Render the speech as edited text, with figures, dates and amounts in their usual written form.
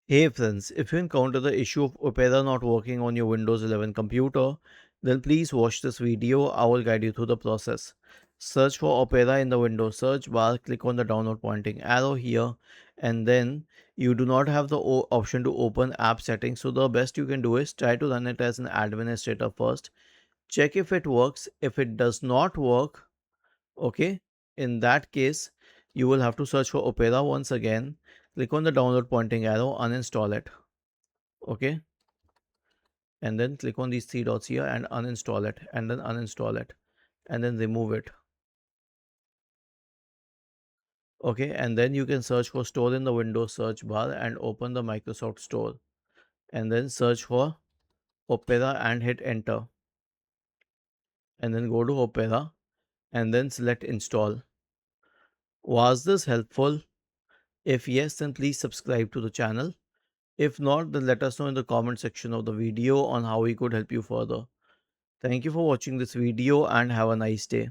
Hey friends, if you encounter the issue of Opera not working on your Windows 11 computer, then please watch this video. I will guide you through the process. Search for Opera in the Windows search bar, click on the downward pointing arrow here, and then you do not have the option to open app settings. So the best you can do is try to run it as an administrator first. Check if it works. If it does not work, okay, in that case, you will have to search for Opera once again. Click on the downward pointing arrow, uninstall it. Okay, and then click on these three dots here and uninstall it, and then uninstall it, and then remove it. Okay, and then you can search for store in the Windows search bar and open the Microsoft Store, and then search for Opera and hit enter, and then go to Opera and then select install. Was this helpful? If yes, then please subscribe to the channel. If not, then let us know in the comment section of the video on how we could help you further. Thank you for watching this video and have a nice day.